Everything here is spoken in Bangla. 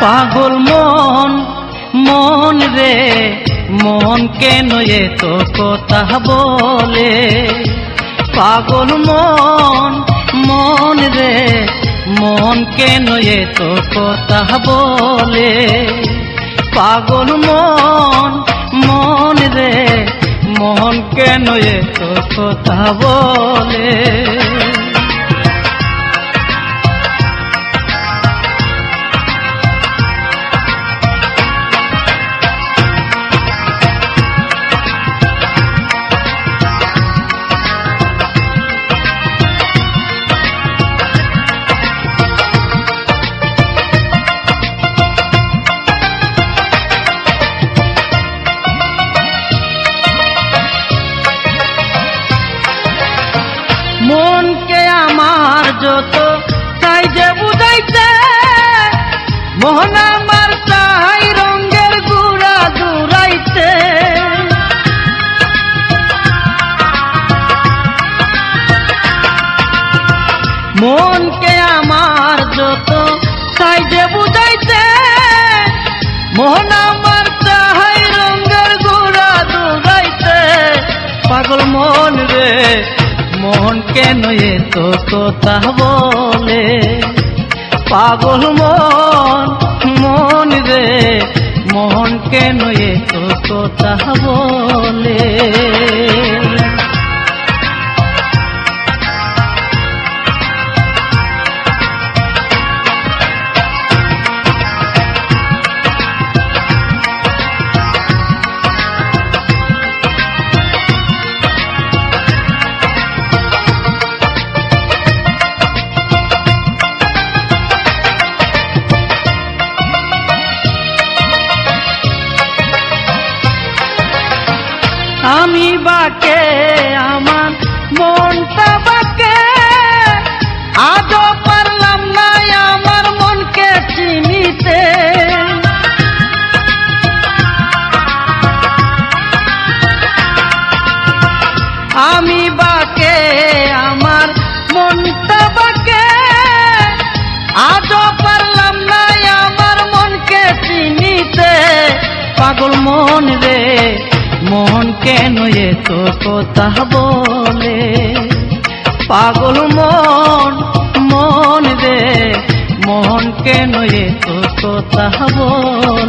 পাগল মন মন রে মন কেন এত কথা বলে, পাগল মন মন রে মন কেন এত কথা বলে, পাগল মন মন রে মন কেন এত কথা বলে। মনকে আমার যত চাই যে বুঝাইতে, মন আমার চাই রঙের গুড়া দূরাইতে, মনকে আমার যত চাই যে বুঝাইতে, মন আমার চাই রঙের গুড়া দূরাইতে, পাগল মন রে মন কেন এত কথা বলে, পাগল মন মন রে মন কেন এত কথা বলে। আমি বাকে আমার মনটা বাকে, আজও পারলাম না আমার মনকে চিনিতে, আমি বাকে আমার মনটা বাকে, আজও পারলাম না আমার মনকে চিনিতে, পাগল মন রে মন কেন এত কথা বলে, পাগল মন মন রে মন কেন এত কথা বলে।